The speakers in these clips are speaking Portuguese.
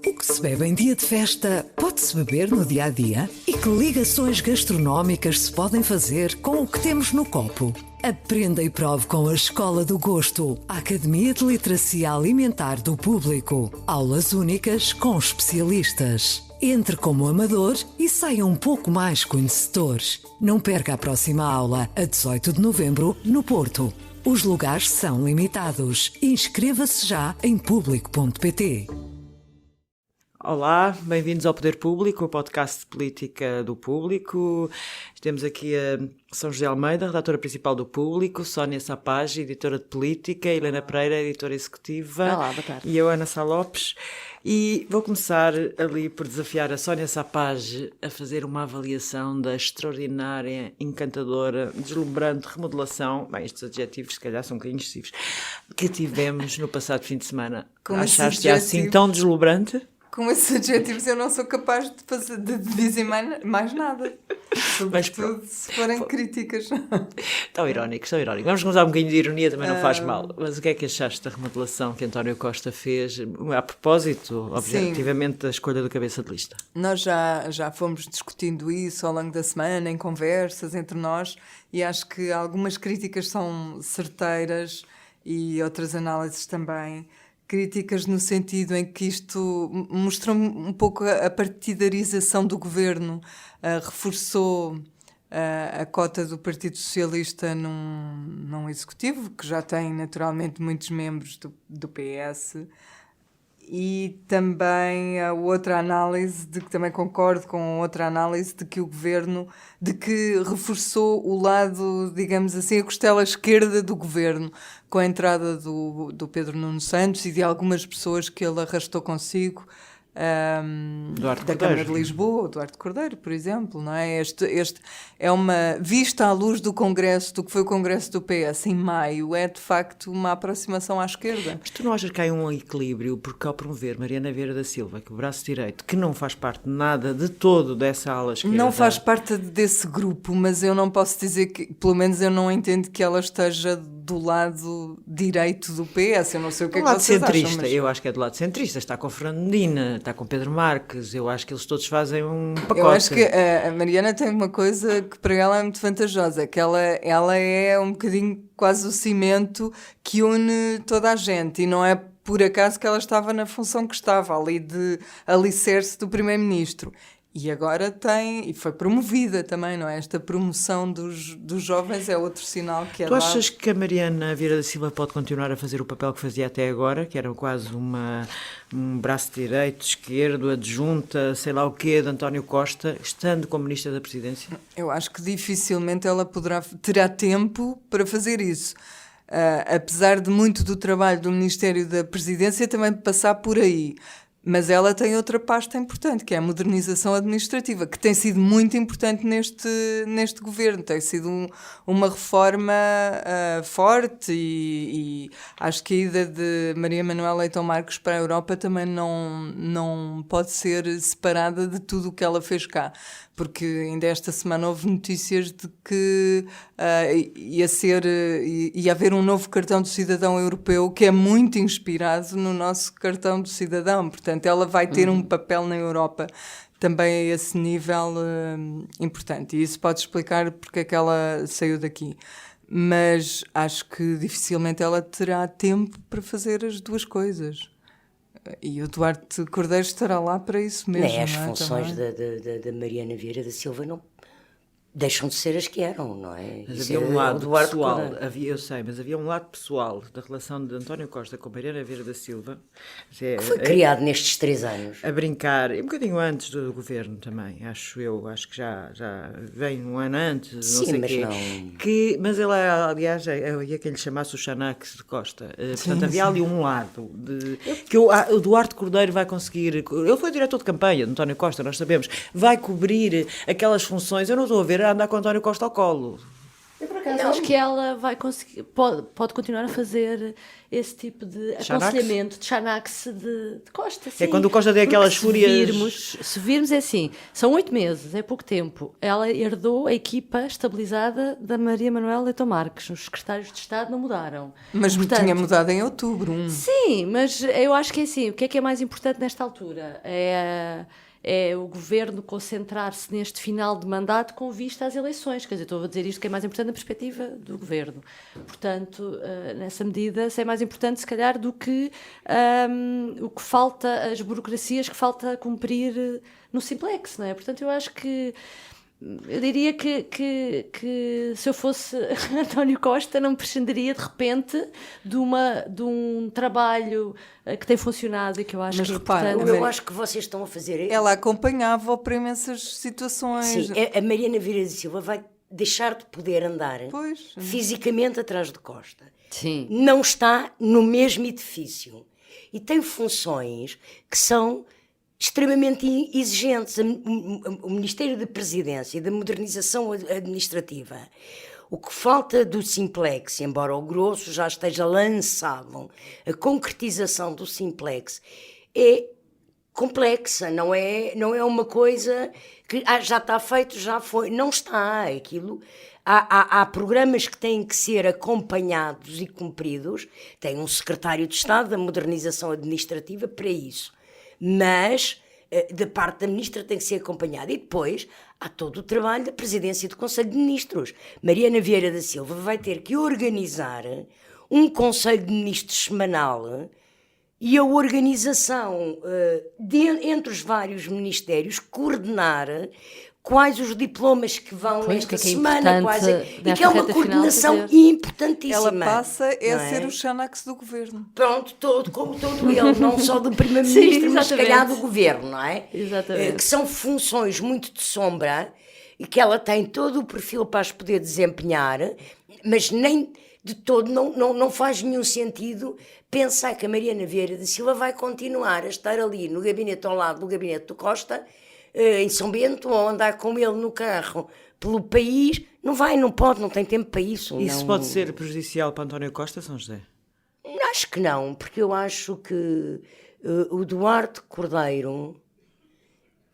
O que se bebe em dia de festa pode-se beber no dia-a-dia? E que ligações gastronómicas se podem fazer com o que temos no copo? Aprenda e prove com a Escola do Gosto, a Academia de Literacia Alimentar do Público. Aulas únicas com especialistas. Entre como amador e saia um pouco mais conhecedor. Não perca a próxima aula, a 18 de novembro, no Porto. Os lugares são limitados. Inscreva-se já em público.pt. Olá, bem-vindos ao Poder Público, o podcast de política do Público. Temos aqui a São José Almeida, redatora principal do Público, Sónia Sapage, editora de política, Helena Pereira, editora executiva. Olá, boa tarde. E eu, Ana Sá Lopes. E vou começar ali por desafiar a Sónia Sapage a fazer uma avaliação da extraordinária, encantadora, deslumbrante remodelação, bem, estes adjetivos se calhar são um bocadinho excessivos, que tivemos no passado fim de semana. Achaste assim tão deslumbrante? Com esses adjetivos eu não sou capaz de dizer mais nada. Sobretudo se forem críticas. Tão irónicos. Vamos usar um bocadinho de ironia, também não faz mal. Mas o que é que achaste da remodelação que António Costa fez, a propósito, objetivamente, da escolha do cabeça de lista? Nós já fomos discutindo isso ao longo da semana, em conversas entre nós, e acho que algumas críticas são certeiras e outras análises também. Críticas no sentido em que isto mostrou um pouco a partidarização do governo, reforçou a cota do Partido Socialista num executivo, que já tem naturalmente muitos membros do PS, e também a outra análise, de que também concordo com outra análise, de que o governo, de que reforçou o lado, digamos assim, a costela esquerda do governo, com a entrada do Pedro Nuno Santos e de algumas pessoas que ele arrastou consigo, da Câmara de Lisboa, o Duarte Cordeiro, por exemplo, não é? Este é uma vista à luz do Congresso, do que foi o Congresso do PS em maio, é de facto uma aproximação à esquerda. Mas tu não achas que há um equilíbrio, porque ao promover Mariana Vieira da Silva, que o braço direito, que não faz parte nada de todo dessa ala esquerda... Não faz parte desse grupo, mas eu não posso dizer que, pelo menos eu não entendo que ela esteja do lado direito do PS, eu não sei o que é que vocês acham. Mas... Eu acho que é do lado centrista, está com Fernando Medina, está com Pedro Marques, eu acho que eles todos fazem um pacote. Eu acho que a Mariana tem uma coisa que para ela é muito vantajosa, que ela é um bocadinho quase o cimento que une toda a gente, e não é por acaso que ela estava na função que estava, ali de alicerce do primeiro-ministro. E agora e foi promovida também, não é? Esta promoção dos jovens é outro sinal que é Tu achas que a Mariana Vieira da Silva pode continuar a fazer o papel que fazia até agora, que era quase um braço direito, esquerdo, adjunta, sei lá o quê, de António Costa, estando como Ministra da Presidência? Eu acho que dificilmente ela terá tempo para fazer isso. Apesar de muito do trabalho do Ministério da Presidência também passar por aí. Mas ela tem outra pasta importante, que é a modernização administrativa, que tem sido muito importante neste governo. Tem sido uma reforma forte e acho que a ida de Maria Manuela Leitão Marques para a Europa também não pode ser separada de tudo o que ela fez cá. Porque ainda esta semana houve notícias de que ia haver um novo cartão de cidadão europeu que é muito inspirado no nosso cartão de cidadão. Portanto, ela vai ter um papel na Europa também a esse nível importante. E isso pode explicar porque é que ela saiu daqui. Mas acho que dificilmente ela terá tempo para fazer as duas coisas. E o Duarte Cordeiro estará lá para isso mesmo. As funções da Mariana Vieira da Silva não deixam de ser as que eram, não é? Mas havia um lado pessoal, mas havia um lado pessoal da relação de António Costa com Mariana Vieira da Silva, que foi criado nestes 3 anos. A brincar, e um bocadinho antes do governo também, acho que já vem um ano antes, não Sim, sei mas quê. não... Mas ele, aliás, eu ia que ele chamasse o Xanax de Costa. Portanto, havia ali um lado que o Duarte Cordeiro vai conseguir... Ele foi diretor de campanha de António Costa, nós sabemos. Vai cobrir aquelas funções. Eu não estou a ver a andar com António Costa ao colo. Eu, por acaso acho que ela vai conseguir, pode continuar a fazer esse tipo de aconselhamento de Xanax de Costa. Sim. É quando o Costa tem aquelas fúrias... Se virmos é assim, são 8 meses, é pouco tempo. Ela herdou a equipa estabilizada da Maria Manuela Leitão Marques. Os secretários de Estado não mudaram. Mas tinha mudado em outubro. Sim, mas eu acho que é assim, o que é mais importante nesta altura? É o governo concentrar-se neste final de mandato com vista às eleições. Quer dizer, estou a dizer isto que é mais importante na perspectiva do governo. Portanto, nessa medida, isso é mais importante, se calhar, do que o que falta, as burocracias que falta cumprir no Simplex, não é? Portanto, eu acho que eu diria que se eu fosse António Costa não prescindiria de repente de um trabalho que tem funcionado e que eu acho Mas que repara, é importante. Eu acho que vocês estão a fazer... Ela acompanhava-o para imensas situações. Sim, a Mariana Vieira da Silva vai deixar de poder andar fisicamente atrás de Costa. Sim. Não está no mesmo edifício. E tem funções que são extremamente exigentes. O Ministério da Presidência e da Modernização Administrativa, o que falta do Simplex, embora o grosso já esteja lançado, a concretização do Simplex é complexa, não é uma coisa que já está feito, já foi, não está aquilo. Há programas que têm que ser acompanhados e cumpridos, tem um secretário de Estado da Modernização Administrativa para isso. Mas, da parte da ministra, tem que ser acompanhada. E depois, há todo o trabalho da presidência do Conselho de Ministros. Mariana Vieira da Silva vai ter que organizar um Conselho de Ministros semanal e a organização entre os vários ministérios, coordenar quais os diplomas que vão nesta semana, e que é uma coordenação importantíssima. Ela passa a ser o Xanax do governo. Pronto, como todo ele, não só do primeiro-ministro, mas se calhar do governo, não é? Exatamente. Que são funções muito de sombra e que ela tem todo o perfil para as poder desempenhar, mas nem de todo não faz nenhum sentido pensar que a Mariana Vieira da Silva vai continuar a estar ali no gabinete ao lado do gabinete do Costa, em São Bento, ou andar com ele no carro pelo país. Não vai, não pode, não tem tempo para isso. Isso pode ser prejudicial para António Costa, São José? Acho que não, porque eu acho que o Duarte Cordeiro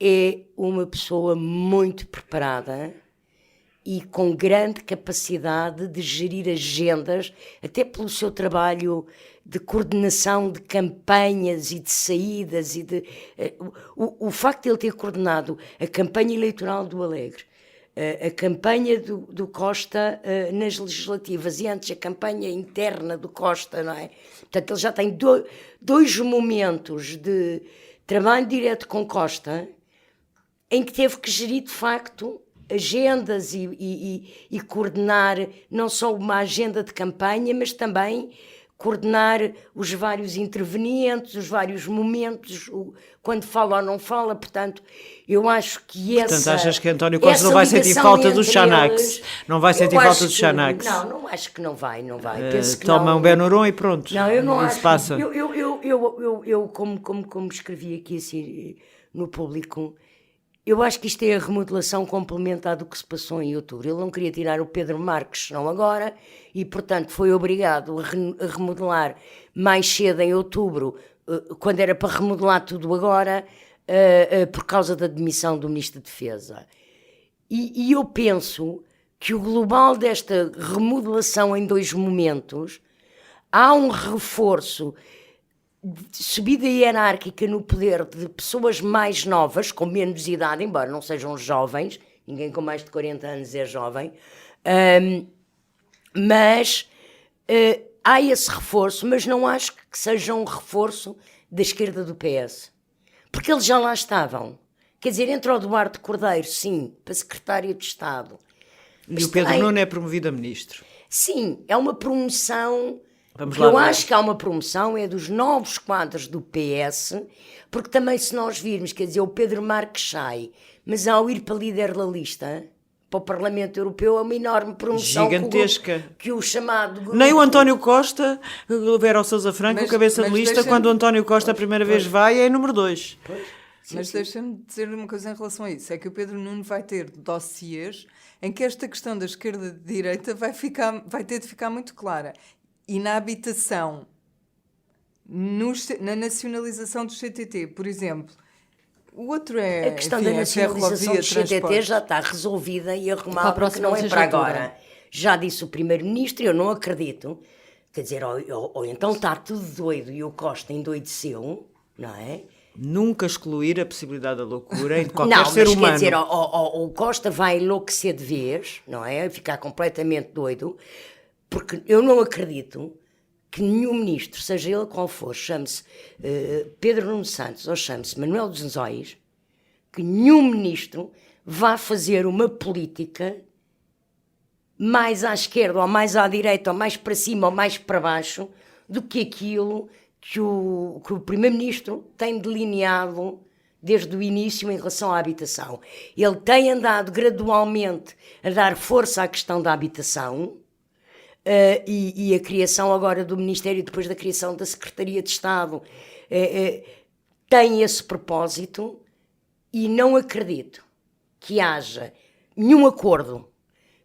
é uma pessoa muito preparada e com grande capacidade de gerir agendas, até pelo seu trabalho de coordenação de campanhas e de saídas. O facto de ele ter coordenado a campanha eleitoral do Alegre, a campanha do Costa nas legislativas e antes a campanha interna do Costa, não é? Portanto, ele já tem dois momentos de trabalho direto com Costa em que teve que gerir, de facto, agendas e coordenar não só uma agenda de campanha, mas também coordenar os vários intervenientes, os vários momentos, quando fala ou não fala. Portanto, eu acho que Portanto, achas que António Costa não vai sentir falta do Xanax? Não vai sentir falta do Xanax? Não acho que não vai. Penso que toma um Benuron e pronto. Não, eu não acho. Se passa. Eu como escrevi aqui assim, no Público, eu acho que isto é a remodelação complementar do que se passou em outubro. Ele não queria tirar o Pedro Marques, não agora, e, portanto, foi obrigado a remodelar mais cedo em outubro, quando era para remodelar tudo agora, por causa da demissão do Ministro da Defesa. E eu penso que o global desta remodelação em dois momentos, há um reforço de subida hierárquica no poder de pessoas mais novas, com menos idade, embora não sejam jovens, ninguém com mais de 40 anos é jovem, mas há esse reforço, mas não acho que seja um reforço da esquerda do PS, porque eles já lá estavam. Quer dizer, entra o Duarte Cordeiro, sim, para secretário de Estado. E o Pedro Nuno é promovido a ministro. Sim, é uma promoção... Eu acho que há uma promoção, é dos novos quadros do PS, porque também, se nós virmos, quer dizer, o Pedro Marques sai, mas ao ir para líder da lista, para o Parlamento Europeu, é uma enorme promoção. Gigantesca. Que o chamado grupo... Nem o António Costa, o Vera Sousa Franco, cabeça de lista, quando o António Costa a primeira vez vai, é número 2. Mas deixa-me dizer uma coisa em relação a isso. É que o Pedro Nuno vai ter dossiês em que esta questão da esquerda-direita vai ter de ficar muito clara. E na habitação, na nacionalização do CTT, por exemplo, o outro é... A questão da nacionalização do CTT já está resolvida e arrumada, porque não é para agora. Já disse o Primeiro-Ministro, eu não acredito. Quer dizer, ou então está tudo doido e o Costa endoideceu, não é? Nunca excluir a possibilidade da loucura em qualquer ser humano. Não, mas quer dizer, o Costa vai enlouquecer de vez, não é? Ficar completamente doido, porque eu não acredito que nenhum ministro, seja ele qual for, chame-se Pedro Nuno Santos ou chame-se Manuel dos Anzóis, que nenhum ministro vá fazer uma política mais à esquerda ou mais à direita ou mais para cima ou mais para baixo do que aquilo que o Primeiro-Ministro tem delineado desde o início em relação à habitação. Ele tem andado gradualmente a dar força à questão da habitação e a criação agora do Ministério, depois da criação da Secretaria de Estado, tem esse propósito e não acredito que haja nenhum acordo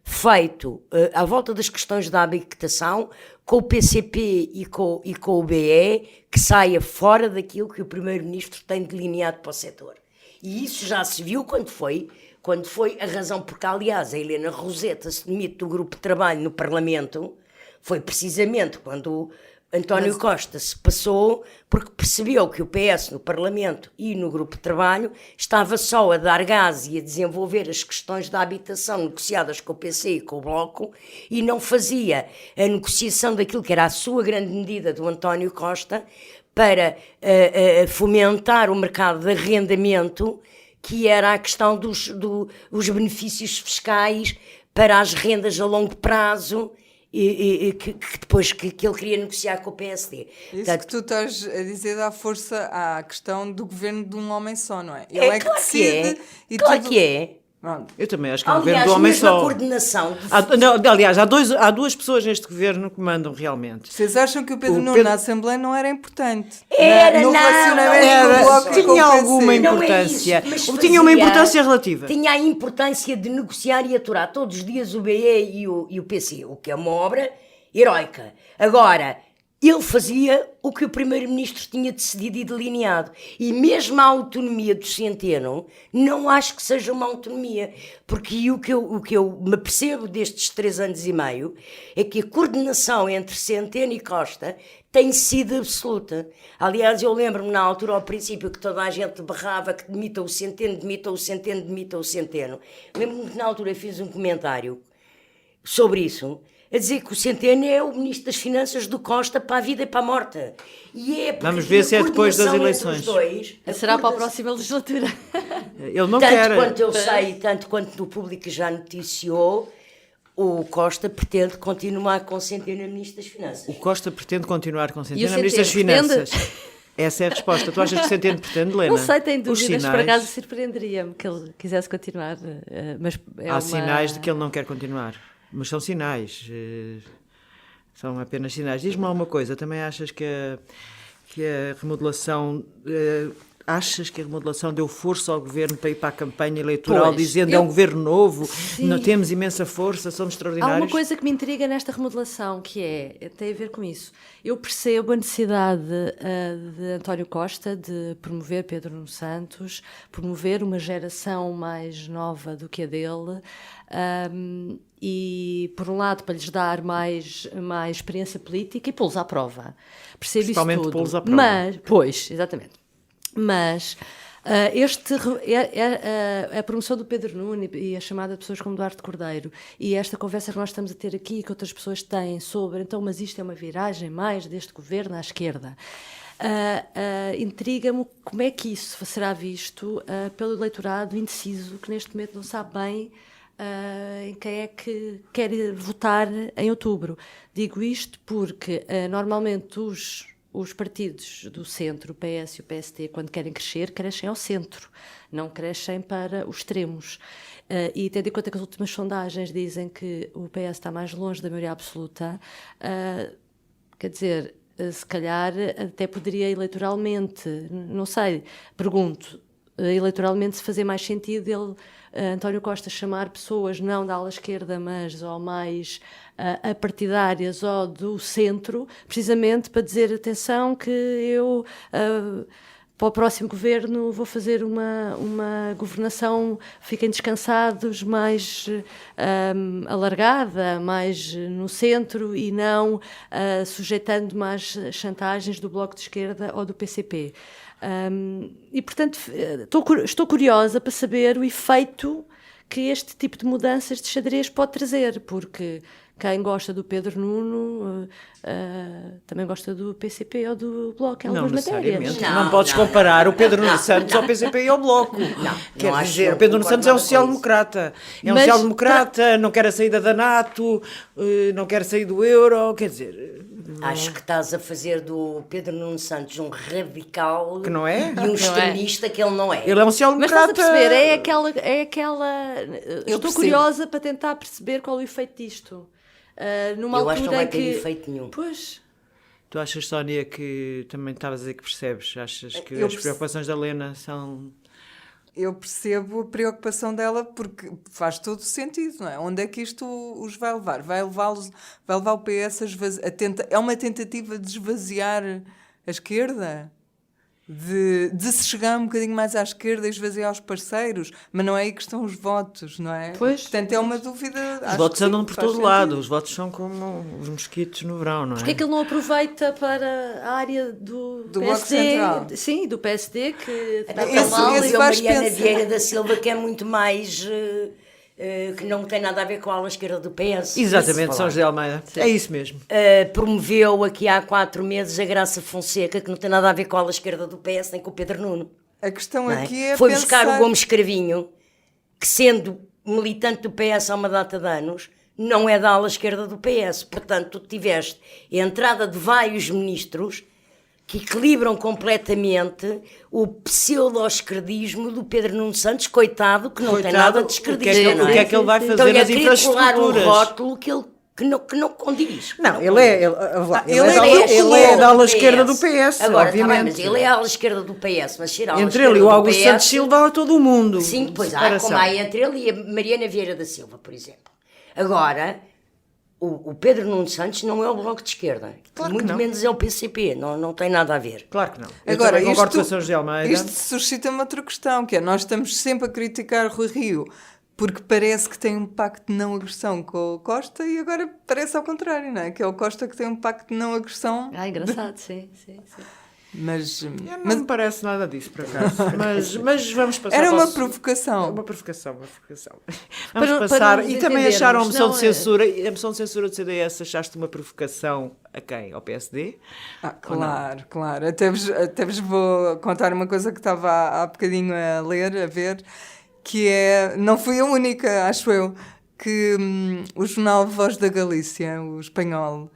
feito à volta das questões da habitação com o PCP e com o BE que saia fora daquilo que o Primeiro-Ministro tem delineado para o setor. E isso já se viu quando foi a razão porque, aliás, a Helena Roseta se demite do grupo de trabalho no Parlamento, foi precisamente quando António Costa se passou, porque percebeu que o PS no Parlamento e no grupo de trabalho estava só a dar gás e a desenvolver as questões da habitação negociadas com o PC e com o Bloco e não fazia a negociação daquilo que era a sua grande medida do António Costa para fomentar o mercado de arrendamento, que era a questão dos benefícios fiscais para as rendas a longo prazo, que depois que ele queria negociar com o PSD. Isso portanto, que tu estás a dizer dá força à questão do governo de um homem só, não é? Ele é que decide. Claro que é. Pronto. Eu também acho que é um governo do homem só. Coordenação. Aliás, há duas pessoas neste governo que mandam realmente. Vocês acham que o Pedro Nuno na Assembleia não era importante? No relacionamento com o Bloco tinha alguma importância. Tinha uma importância relativa. Tinha a importância de negociar e aturar todos os dias o BE e o PC, o que é uma obra heroica. Agora, ele fazia o que o Primeiro-Ministro tinha decidido e delineado. E mesmo a autonomia do Centeno, não acho que seja uma autonomia. Porque o que eu me percebo destes 3 anos e meio é que a coordenação entre Centeno e Costa tem sido absoluta. Aliás, eu lembro-me na altura, ao princípio, que toda a gente berrava que demita o Centeno, demita o Centeno, demita o Centeno. Lembro-me que na altura fiz um comentário sobre isso, a dizer que o Centeno é o Ministro das Finanças do Costa para a vida e para a morte. E vamos ver se é depois das eleições. Será para a próxima legislatura. Ele não quer. Tanto quanto eu sei, tanto quanto no público já noticiou, o Costa pretende continuar com o Centeno a Ministro das Finanças. O Costa pretende continuar com o Centeno a Ministro das Finanças. Essa é a resposta. Tu achas que o Centeno pretende, Helena? Não sei, tenho dúvidas. Por acaso surpreenderia-me que ele quisesse continuar. Mas há sinais de que ele não quer continuar. Mas são sinais, são apenas sinais. Diz-me lá uma coisa, também achas que a remodelação, deu força ao governo para ir para a campanha eleitoral, dizendo é um governo novo, não, temos imensa força, somos extraordinários? Há uma coisa que me intriga nesta remodelação, que tem a ver com isso. Eu percebo a necessidade de António Costa de promover Pedro Nuno Santos, promover uma geração mais nova do que a dele, e, por um lado, para lhes dar mais experiência política e pô-los à prova. Percebo isso tudo. Pô-los à prova. Mas, pois, exatamente. Mas a promoção do Pedro Nuno e a chamada de pessoas como Duarte Cordeiro e esta conversa que nós estamos a ter aqui, que outras pessoas têm sobre, então, mas isto é uma viragem mais deste governo à esquerda, intriga-me como é que isso será visto pelo eleitorado indeciso, que neste momento não sabe bem em quem é que quer votar em outubro. Digo isto porque normalmente os partidos do centro, o PS e o PSD, quando querem crescer, crescem ao centro, não crescem para os extremos. E tendo em conta que as últimas sondagens dizem que o PS está mais longe da maioria absoluta, quer dizer, se calhar até poderia eleitoralmente, não sei, pergunto, eleitoralmente se fazer mais sentido ele, António Costa, chamar pessoas não da ala esquerda, mas ou mais apartidárias ou do centro, precisamente para dizer, atenção, que eu... para o próximo governo vou fazer uma governação, fiquem descansados, mais alargada, mais no centro e não sujeitando mais chantagens do Bloco de Esquerda ou do PCP. E, portanto, estou curiosa para saber o efeito que este tipo de mudanças de xadrez pode trazer, porque quem gosta do Pedro Nuno também gosta do PCP ou do Bloco em algumas matérias. Não podes comparar o Pedro Nuno Santos ao PCP e ao Bloco. Quer dizer, o Pedro Nuno Santos é um social-democrata. É um social-democrata, não quer a saída da NATO, não quer sair do euro, quer dizer... Acho que estás a fazer do Pedro Nuno Santos um radical que não é? E um extremista que ele não é. Ele é um social-democrata. Mas estás a perceber, é aquela... Estou curiosa para tentar perceber qual é o efeito disto. Numa eu acho que não vai ter que... efeito nenhum. Pois... Tu achas, Sónia, que também estavas a dizer que percebes? Achas que as preocupações da Lena são... Eu percebo a preocupação dela porque faz todo o sentido, não é? Onde é que isto os vai levar? Vai levar o PS é uma tentativa de esvaziar a esquerda? De se chegar um bocadinho mais à esquerda e esvaziar os parceiros, mas não é aí que estão os votos, não é? Pois. Portanto, é uma dúvida. Os votos andam por todo lado, os votos são como os mosquitos no verão, não é? Porque é que ele não aproveita para a área do PSD? Bloco Central. Sim, do PSD, que está tão mal. E a Mariana Vieira da Silva, que é muito mais... que não tem nada a ver com a ala esquerda do PS. Exatamente, São José de Almeida. Sim. É isso mesmo. Promoveu aqui há 4 meses a Graça Fonseca, que não tem nada a ver com a ala esquerda do PS, nem com o Pedro Nuno. A questão aqui é Foi buscar o Gomes Cravinho, que sendo militante do PS há uma data de anos, não é da ala esquerda do PS. Portanto, tu tiveste a entrada de vários ministros que equilibram completamente o pseudo-esquerdismo do Pedro Nuno Santos, coitado, que não tem nada de esquerdista. O que é que ele vai fazer nas infraestruturas? Então, um rótulo que não condiz. Não, ele é da ala esquerda do PS, agora, obviamente. Tá bem, mas ele é a ala esquerda do PS, mas ser a ala entre ele e o Augusto Santos Silva há todo o mundo. Sim, pois há, como há entre ele e a Mariana Vieira da Silva, por exemplo. Agora... O Pedro Nuno Santos não é o Bloco de Esquerda, claro muito menos é o PCP, não tem nada a ver. Claro que não. Agora, eu concordo com a São José de Almeida. Isto suscita-me outra questão, que é, nós estamos sempre a criticar Rui Rio, porque parece que tem um pacto de não agressão com o Costa e agora parece ao contrário, não é? Que é o Costa que tem um pacto de não agressão. Engraçado, sim. Mas não me parece nada disso, por acaso. mas vamos passar. Era uma provocação. Uma provocação. Vamos passar. E também acharam a moção de censura. A moção de censura do CDS, achaste uma provocação a quem? Ao PSD? Claro. Até vos vou contar uma coisa que estava há bocadinho a ler, a ver, que é. Não fui a única, acho eu, que o jornal Voz da Galícia, o espanhol,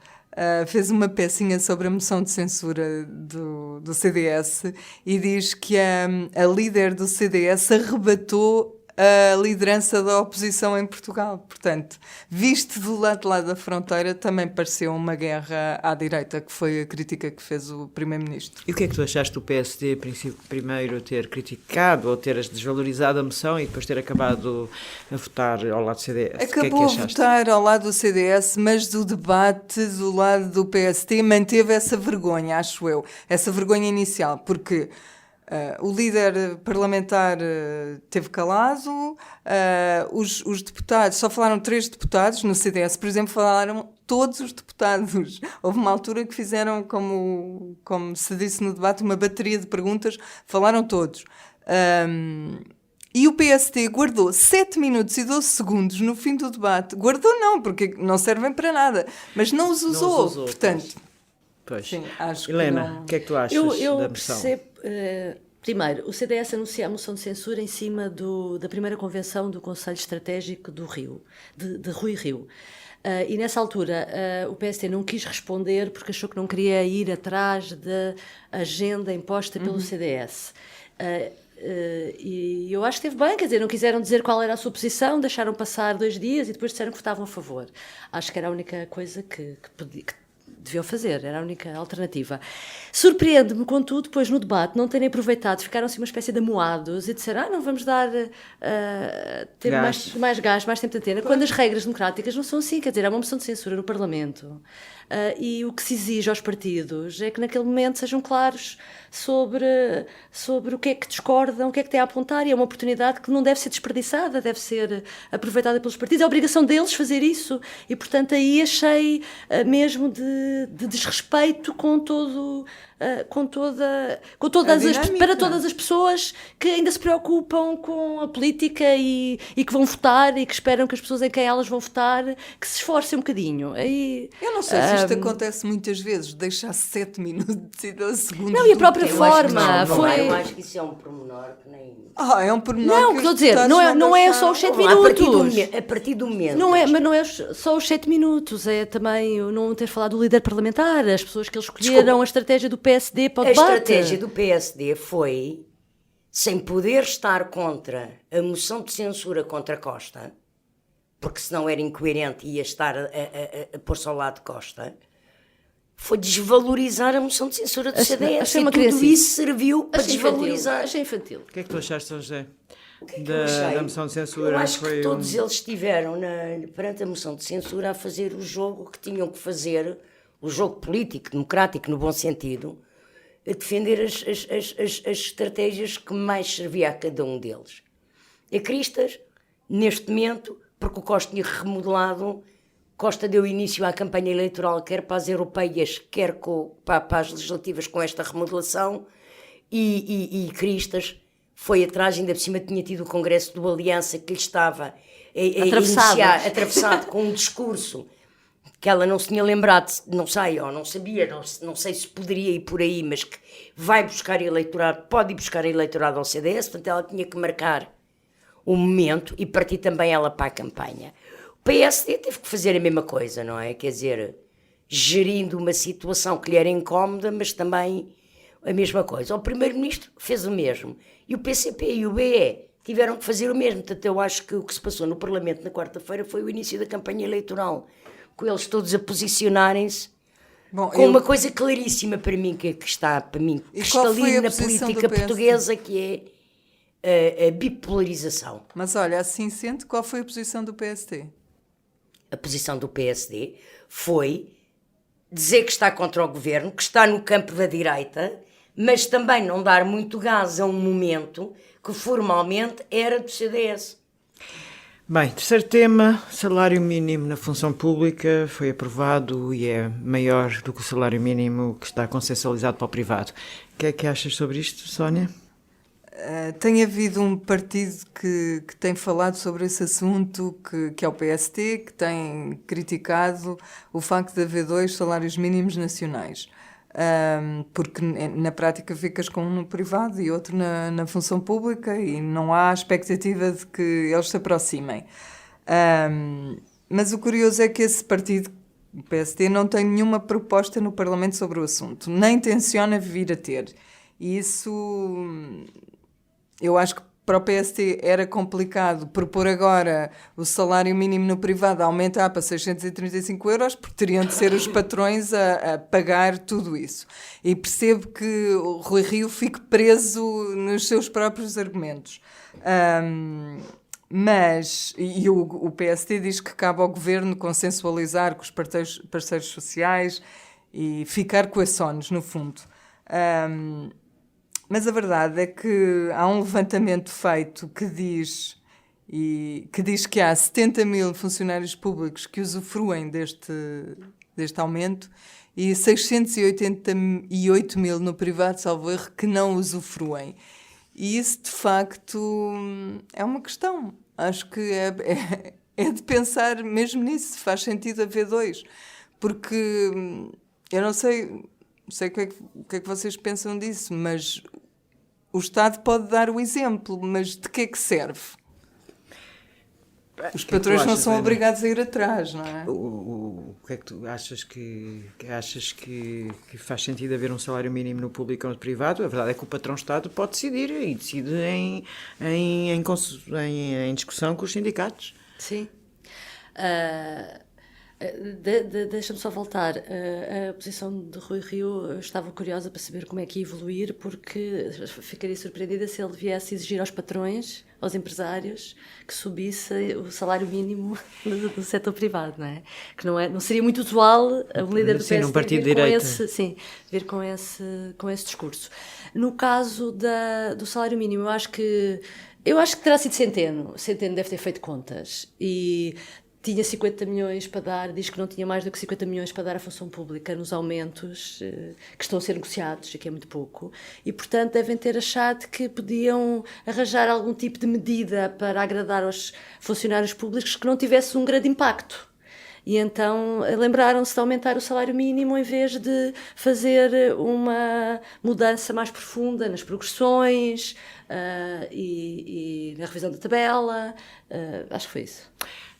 fez uma pecinha sobre a moção de censura do CDS e diz que a líder do CDS arrebatou a liderança da oposição em Portugal. Portanto, visto do lado de lá da fronteira, também pareceu uma guerra à direita, que foi a crítica que fez o Primeiro-Ministro. E o que é que tu achaste do PSD, primeiro ter criticado ou ter desvalorizado a moção e depois ter acabado a votar ao lado do CDS? Acabou a votar ao lado do CDS, mas do debate do lado do PSD manteve essa vergonha, acho eu, essa vergonha inicial, porque... o líder parlamentar teve calado, os deputados, só falaram 3 deputados no CDS, por exemplo, falaram todos os deputados. Houve uma altura que fizeram, como se disse no debate, uma bateria de perguntas, falaram todos. E o PSD guardou 7 minutos e 12 segundos no fim do debate. Guardou não, porque não servem para nada, mas não os usou. Portanto... Pois. Sim, acho Helena, o que é que tu achas da moção? Primeiro, o CDS anuncia a moção de censura em cima da primeira convenção do Conselho Estratégico do Rio, de Rui Rio. E nessa altura o PSD não quis responder porque achou que não queria ir atrás da agenda imposta pelo CDS. E eu acho que esteve bem, quer dizer, não quiseram dizer qual era a sua posição, deixaram passar 2 dias e depois disseram que votavam a favor. Acho que era a única coisa que deviam fazer, era a única alternativa. Surpreende-me, contudo, depois no debate, não terem aproveitado, ficaram-se uma espécie de amuados e disseram, não vamos dar ter mais gás, mais tempo de antena, quando as regras democráticas não são assim, quer dizer, há uma moção de censura no Parlamento e o que se exige aos partidos é que naquele momento sejam claros sobre o que é que discordam, o que é que têm a apontar, e é uma oportunidade que não deve ser desperdiçada, deve ser aproveitada pelos partidos, é a obrigação deles fazer isso, e portanto aí achei mesmo de desrespeito com todas para todas as pessoas que ainda se preocupam com a política e que vão votar e que esperam que as pessoas em quem elas vão votar que se esforcem um bocadinho. Aí, eu não sei se isto acontece muitas vezes, deixar 7 minutos e 12 segundos. Não, e a própria forma foi. Eu acho que isso é um pormenor que nem. É um pormenor. Não, estou a dizer, não é só os 7 minutos. A partir do momento. Mas não é só os 7 minutos, é também não ter falado do líder parlamentar, as pessoas que eles escolheram, a estratégia do PSD para o debate. A estratégia do PSD foi, sem poder estar contra a moção de censura contra Costa, porque senão era incoerente e ia estar a pôr-se ao lado de Costa, foi desvalorizar a moção de censura do CDS. E tudo isso serviu para desvalorizar. Achei infantil. O que é que tu achaste, José? Da moção de censura? Eu acho que todos eles estiveram perante a moção de censura a fazer o jogo que tinham que fazer, o jogo político, democrático, no bom sentido, a defender as estratégias que mais servia a cada um deles. A Cristas, neste momento, porque o Costa tinha remodelado, Costa deu início à campanha eleitoral, quer para as europeias, quer para as legislativas, com esta remodelação, e Cristas foi atrás, ainda por cima tinha tido o Congresso do Aliança, que lhe estava atravessado com um discurso que ela não se tinha lembrado, não sei, ou não sabia, não sei se poderia ir por aí, mas que vai buscar eleitorado, pode ir buscar eleitorado ao CDS, portanto ela tinha que marcar o momento e partir também ela para a campanha. O PSD teve que fazer a mesma coisa, não é? Quer dizer, gerindo uma situação que lhe era incómoda, mas também a mesma coisa. O Primeiro-Ministro fez o mesmo. E o PCP e o BE tiveram que fazer o mesmo. Portanto, eu acho que o que se passou no Parlamento na quarta-feira foi o início da campanha eleitoral, com eles todos a posicionarem-se com uma coisa claríssima para mim, que está para mim cristalina na política portuguesa, que é a bipolarização. Mas olha, assim sente, qual foi a posição do PSD? A posição do PSD foi dizer que está contra o governo, que está no campo da direita, mas também não dar muito gás a um momento que formalmente era do CDS. Bem, terceiro tema, salário mínimo na função pública foi aprovado e é maior do que o salário mínimo que está consensualizado para o privado. O que é que achas sobre isto, Sónia? Tem havido um partido que tem falado sobre esse assunto, que é o PST, que tem criticado o facto de haver 2 salários mínimos nacionais. Porque na prática ficas com um no privado e outro na função pública e não há expectativa de que eles se aproximem. Mas o curioso é que esse partido, o PSD, não tem nenhuma proposta no Parlamento sobre o assunto, nem tenciona vir a ter. E isso, eu acho que para o PST era complicado propor agora o salário mínimo no privado a aumentar para 635 euros, porque teriam de ser os patrões a pagar tudo isso. E percebo que o Rui Rio fique preso nos seus próprios argumentos. Mas o PST diz que cabe ao governo consensualizar com os parceiros sociais e ficar com as ONGs, no fundo. Mas a verdade é que há um levantamento feito que diz que há 70 mil funcionários públicos que usufruem deste aumento e 688 mil no privado, salvo erro, que não usufruem. E isso, de facto, é uma questão. Acho que é de pensar mesmo nisso, se faz sentido haver 2. Porque eu não sei o que é que vocês pensam disso, mas o Estado pode dar o exemplo, mas de que é que serve? Os patrões não são obrigados a ir atrás, não é? O que é que tu achas que faz sentido haver um salário mínimo no público ou no privado? A verdade é que o patrão-Estado pode decidir e decide em discussão com os sindicatos. Sim. Deixa-me só voltar. A posição de Rui Rio, eu estava curiosa para saber como é que ia evoluir, porque ficaria surpreendida se ele viesse exigir aos patrões, aos empresários, que subisse o salário mínimo do setor privado, não é? Que não seria muito usual um líder do PSD um partido de vir com direita. vir com esse discurso. No caso do salário mínimo, eu acho que terá sido Centeno. Centeno deve ter feito contas e tinha 50 milhões para dar, diz que não tinha mais do que 50 milhões para dar à função pública nos aumentos que estão a ser negociados, que é muito pouco, e portanto devem ter achado que podiam arranjar algum tipo de medida para agradar aos funcionários públicos que não tivesse um grande impacto. E então lembraram-se de aumentar o salário mínimo em vez de fazer uma mudança mais profunda nas progressões e na revisão da tabela. Acho que foi isso.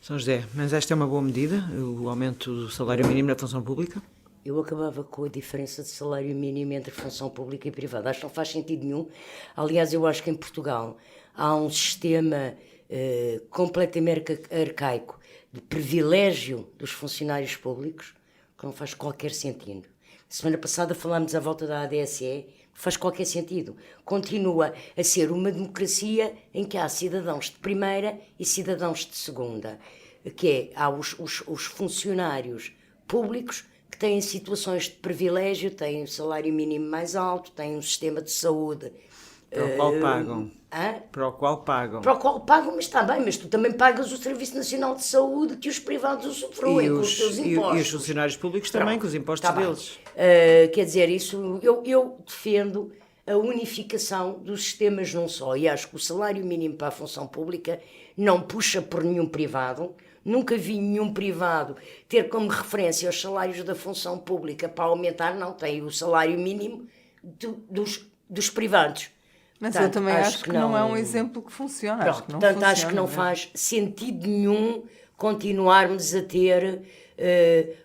São José, mas esta é uma boa medida, o aumento do salário mínimo na função pública? Eu acabava com a diferença de salário mínimo entre função pública e privada. Acho que não faz sentido nenhum. Aliás, eu acho que em Portugal há um sistema completamente arcaico de privilégio dos funcionários públicos que não faz qualquer sentido. Semana passada falámos à volta da ADSE, não faz qualquer sentido. Continua a ser uma democracia em que há cidadãos de primeira e cidadãos de segunda. Há os funcionários públicos que têm situações de privilégio, têm um salário mínimo mais alto, têm um sistema de saúde... Para o qual pagam. Para o qual pagam. Para o qual pagam, mas está bem, mas tu também pagas o Serviço Nacional de Saúde que os privados usufruem com os teus impostos. E os funcionários públicos também, com os impostos deles. Quer dizer, isso eu defendo a unificação dos sistemas num só, e acho que o salário mínimo para a função pública não puxa por nenhum privado. Nunca vi nenhum privado ter como referência os salários da função pública para aumentar, não, tem o salário mínimo dos privados. Mas eu também acho que não é um exemplo que funciona. Acho que não faz sentido nenhum continuarmos a ter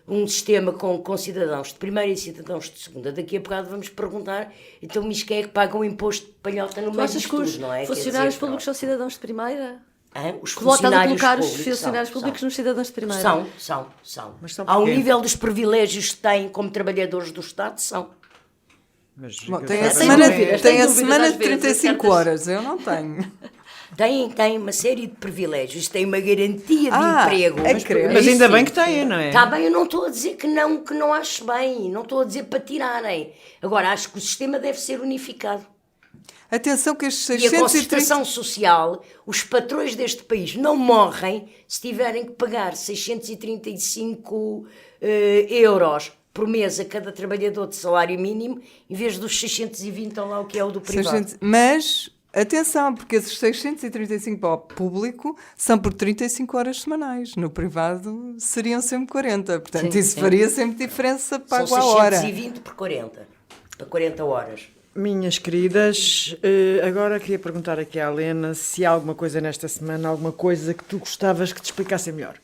um sistema com cidadãos de primeira e cidadãos de segunda. Daqui a bocado vamos perguntar, então, mas quem é que paga o imposto de palhota no meio disto tudo, não é? Funcionários públicos são cidadãos de primeira? Os funcionários a colocar os funcionários públicos nos cidadãos de primeira? São. Ao nível dos privilégios que têm como trabalhadores do Estado, são. Mas tem a semana de 35 horas, eu não tenho. Tem uma série de privilégios, tem uma garantia de emprego. Mas ainda bem que têm, não é? Está bem, eu não estou a dizer que não acho bem, não estou a dizer para tirarem. Agora, acho que o sistema deve ser unificado. Atenção que estes E a concertação social, os patrões deste país não morrem se tiverem que pagar 635 euros por mês a cada trabalhador de salário mínimo, em vez dos 620, ou lá o que é o do privado. Mas, atenção, porque esses 635 para o público são por 35 horas semanais. No privado seriam sempre 40. Portanto, isso faria sempre diferença pago à hora. São 620 por 40. Para 40 horas. Minhas queridas, agora queria perguntar aqui à Helena se há alguma coisa nesta semana, alguma coisa que tu gostavas que te explicassem melhor.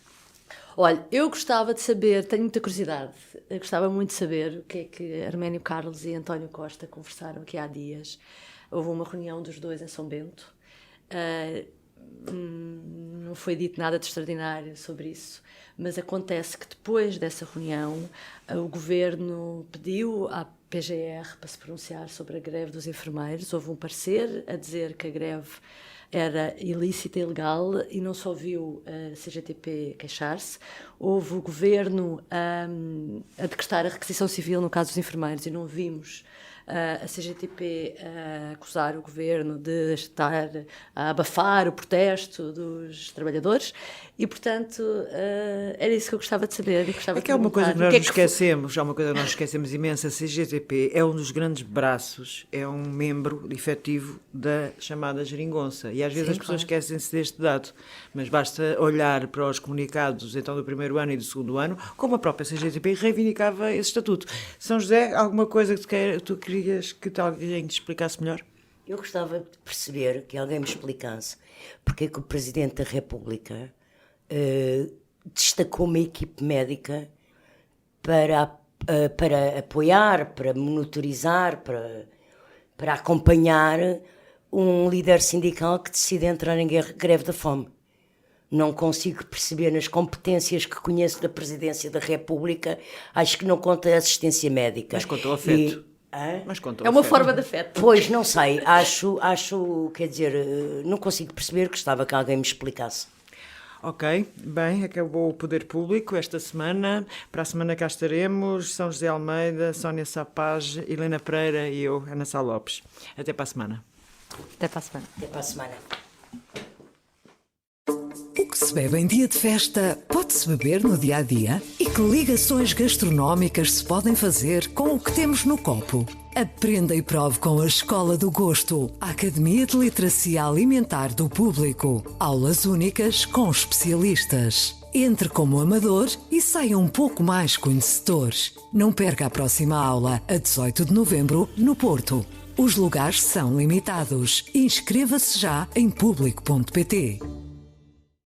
Olha, eu gostava de saber, tenho muita curiosidade, eu gostava muito de saber o que é que Arménio Carlos e António Costa conversaram aqui há dias. Houve uma reunião dos dois em São Bento. Não foi dito nada de extraordinário sobre isso, mas acontece que depois dessa reunião o governo pediu à PGR para se pronunciar sobre a greve dos enfermeiros. Houve um parecer a dizer que a greve era ilícita e ilegal e não só viu a CGTP queixar-se, houve o governo a decretar a requisição civil no caso dos enfermeiros e não vimos a CGTP a acusar o governo de estar a abafar o protesto dos trabalhadores e, portanto, era isso que eu gostava de saber. É que há uma coisa que nós nos esquecemos, há uma coisa que nós esquecemos imensa. A CGTP é um dos grandes braços, é um membro efetivo da chamada geringonça e às vezes as pessoas esquecem-se deste dado, mas basta olhar para os comunicados então do primeiro ano e do segundo ano, como a própria CGTP reivindicava esse estatuto. São José, alguma coisa que tu querias que alguém te explicasse melhor? Eu gostava de perceber, que alguém me explicasse, porque é que o Presidente da República destacou uma equipe médica para apoiar, para monitorizar, para acompanhar um líder sindical que decide entrar em greve da fome. Não consigo perceber nas competências que conheço da Presidência da República, acho que não conta a assistência médica. Mas conta o afeto. Mas conta o É uma afeto. forma de afeto. Pois, não sei, acho, quer dizer, não consigo perceber, gostava que alguém me explicasse. Ok, bem, acabou o Poder Público esta semana. Para a semana cá estaremos São José Almeida, Sónia Sapage, Helena Pereira e eu, Ana Sá Lopes. Até para a semana. Até para a semana. Até para a semana. O que se bebe em dia de festa pode-se beber no dia a dia? E que ligações gastronómicas se podem fazer com o que temos no copo? Aprenda e prove com a Escola do Gosto, a Academia de Literacia Alimentar do Público. Aulas únicas com especialistas. Entre como amador e saia um pouco mais conhecedor. Não perca a próxima aula, a 18 de novembro, no Porto. Os lugares são limitados. Inscreva-se já em público.pt.